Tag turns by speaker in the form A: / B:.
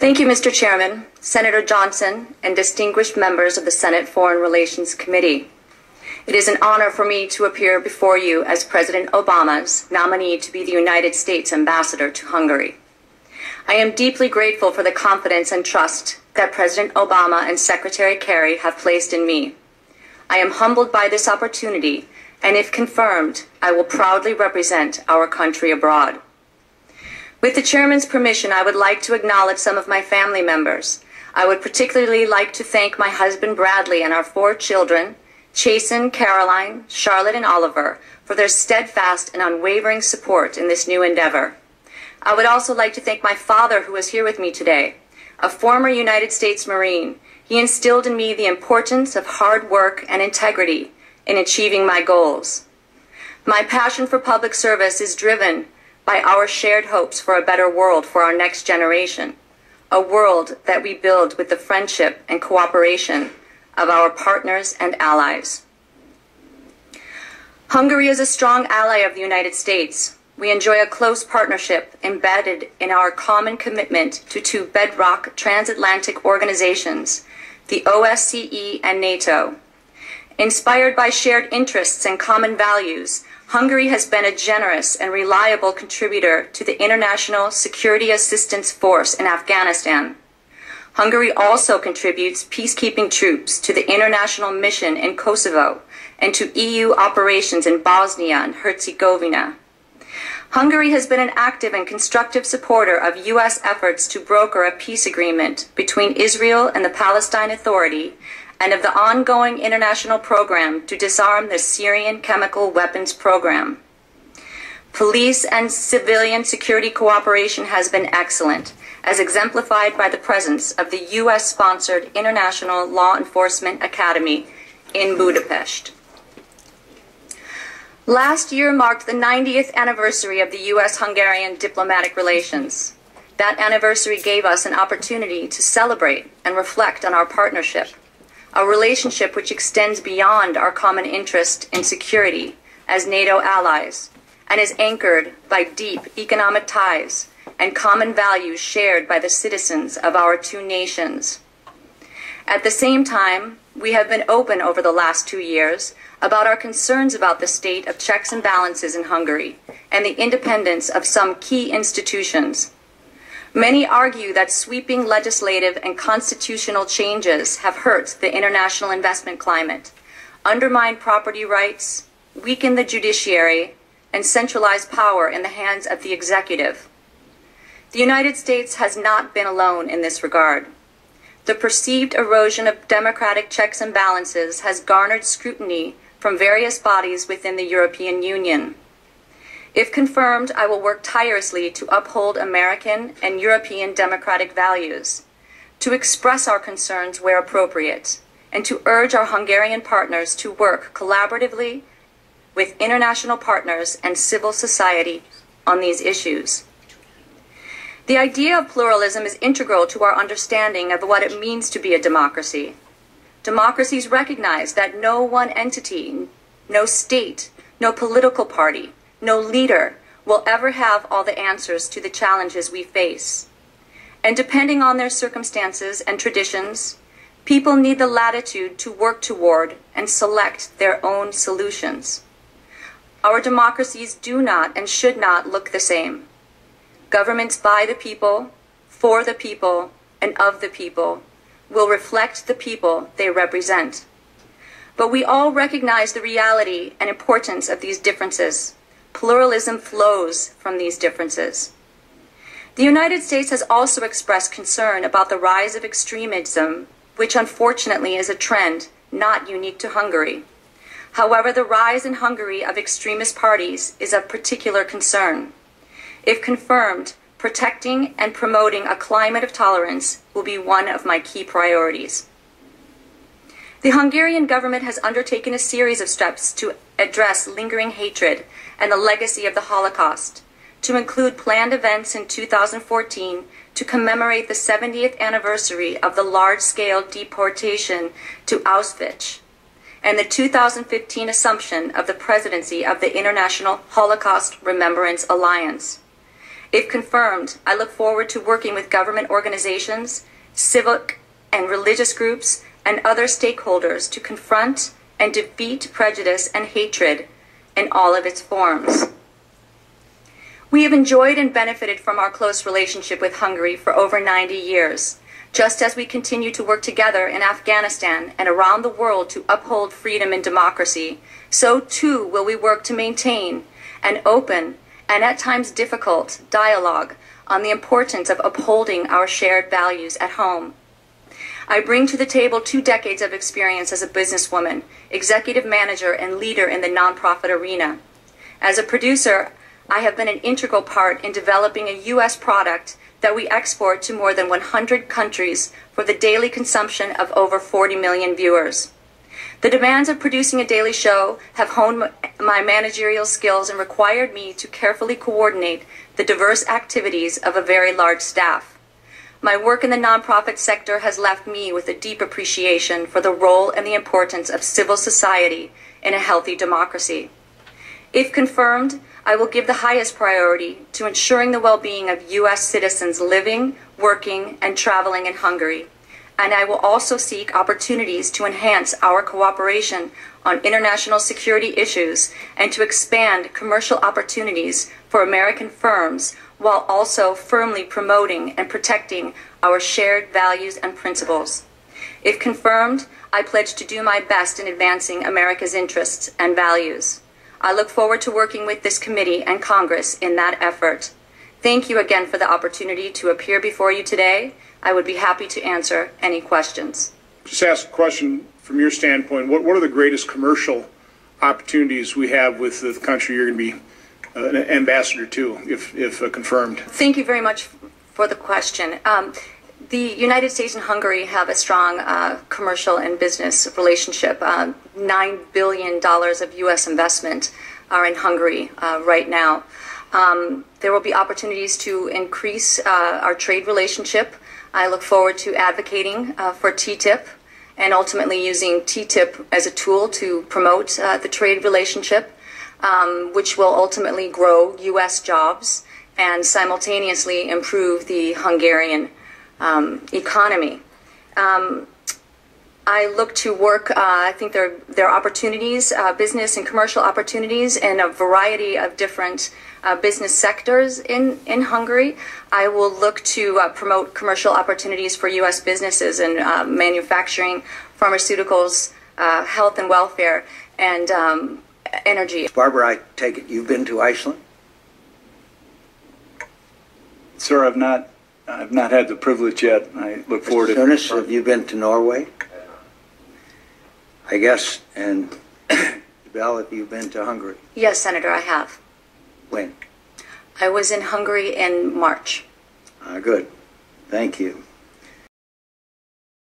A: Thank you, Mr. Chairman, Senator Johnson, and distinguished members of the Senate Foreign Relations Committee. It is an honor for me to appear before you as President Obama's nominee to be the United States Ambassador to Hungary. I am deeply grateful for the confidence and trust that President Obama and Secretary Kerry have placed in me. I am humbled by this opportunity, and if confirmed, I will proudly represent our country abroad. With the Chairman's permission, I would like to acknowledge some of my family members. I would particularly like to thank my husband Bradley and our 4 children, Chasen, Caroline, Charlotte, and Oliver, for their steadfast and unwavering support in this new endeavor. I would also like to thank my father, who is here with me today, a former United States Marine. He instilled in me the importance of hard work and integrity in achieving my goals. My passion for public service is driven by our shared hopes for a better world for our next generation, a world that we build with the friendship and cooperation of our partners and allies. Hungary is a strong ally of the United States. We enjoy a close partnership embedded in our common commitment to 2 bedrock transatlantic organizations, the OSCE and NATO. Inspired by shared interests and common values, Hungary has been a generous and reliable contributor to the International Security Assistance Force in Afghanistan. Hungary also contributes peacekeeping troops to the international mission in Kosovo and to EU operations in Bosnia and Herzegovina. Hungary has been an active and constructive supporter of U.S. efforts to broker a peace agreement between Israel and the Palestine Authority and of the ongoing international program to disarm the Syrian chemical weapons program. Police and civilian security cooperation has been excellent, as exemplified by the presence of the U.S.-sponsored International Law Enforcement Academy in Budapest. Last year marked the 90th anniversary of the U.S.-Hungarian diplomatic relations. That anniversary gave us an opportunity to celebrate and reflect on our partnership, a relationship which extends beyond our common interest in security as NATO allies and is anchored by deep economic ties and common values shared by the citizens of our 2 nations. At the same time, we have been open over the last 2 years about our concerns about the state of checks and balances in Hungary and the independence of some key institutions. Many argue that sweeping legislative and constitutional changes have hurt the international investment climate, undermined property rights, weakened the judiciary, and centralized power in the hands of the executive. The United States has not been alone in this regard. The perceived erosion of democratic checks and balances has garnered scrutiny from various bodies within the European Union. If confirmed, I will work tirelessly to uphold American and European democratic values, to express our concerns where appropriate, and to urge our Hungarian partners to work collaboratively with international partners and civil society on these issues. The idea of pluralism is integral to our understanding of what it means to be a democracy. Democracies recognize that no one entity, no state, no political party, no leader will ever have all the answers to the challenges we face. And depending on their circumstances and traditions, people need the latitude to work toward and select their own solutions. Our democracies do not and should not look the same. Governments by the people, for the people, and of the people will reflect the people they represent. But we all recognize the reality and importance of these differences. Pluralism flows from these differences. The United States has also expressed concern about the rise of extremism, which unfortunately is a trend not unique to Hungary. However, the rise in Hungary of extremist parties is of particular concern. If confirmed, protecting and promoting a climate of tolerance will be one of my key priorities. The Hungarian government has undertaken a series of steps to address lingering hatred and the legacy of the Holocaust, to include planned events in 2014 to commemorate the 70th anniversary of the large-scale deportation to Auschwitz, and the 2015 assumption of the presidency of the International Holocaust Remembrance Alliance. If confirmed, I look forward to working with government organizations, civic and religious groups, and other stakeholders to confront and defeat prejudice and hatred in all of its forms. We have enjoyed and benefited from our close relationship with Hungary for over 90 years. Just as we continue to work together in Afghanistan and around the world to uphold freedom and democracy, so too will we work to maintain an open and at times difficult dialogue on the importance of upholding our shared values at home. I bring to the table 2 decades of experience as a businesswoman, executive manager, and leader in the nonprofit arena. As a producer, I have been an integral part in developing a U.S. product that we export to more than 100 countries for the daily consumption of over 40 million viewers. The demands of producing a daily show have honed my managerial skills and required me to carefully coordinate the diverse activities of a very large staff. My work in the nonprofit sector has left me with a deep appreciation for the role and the importance of civil society in a healthy democracy. If confirmed, I will give the highest priority to ensuring the well-being of U.S. citizens living, working, and traveling in Hungary, and I will also seek opportunities to enhance our cooperation on international security issues and to expand commercial opportunities for American firms while also firmly promoting and protecting our shared values and principles. If confirmed, I pledge to do my best in advancing America's interests and values. I look forward to working with this committee and Congress in that effort. Thank you again for the opportunity to appear before you today. I would be happy to answer any questions.
B: Just ask a question from your standpoint. What are the greatest commercial opportunities we have with the country you're going to be an ambassador to, if confirmed?
A: Thank you very much for the question. The United States and Hungary have a strong commercial and business relationship. $9 billion of U.S. investment are in Hungary right now. There will be opportunities to increase our trade relationship. I look forward to advocating for TTIP and ultimately using TTIP as a tool to promote the trade relationship, which will ultimately grow U.S. jobs and simultaneously improve the Hungarian economy. I look to work, I think there are opportunities, business and commercial opportunities in a variety of different business sectors in Hungary. I will look to promote commercial opportunities for U.S. businesses in manufacturing, pharmaceuticals, health and welfare, and energy.
C: Barbara, I take it you've been to Iceland?
D: Sir, I've not had the privilege yet. I look forward to it.
C: Jonas, have you been to Norway? I guess, and Bell, have you been to Hungary?
A: Yes, Senator, I have.
C: When?
A: I was in Hungary in March.
C: Good. Thank you.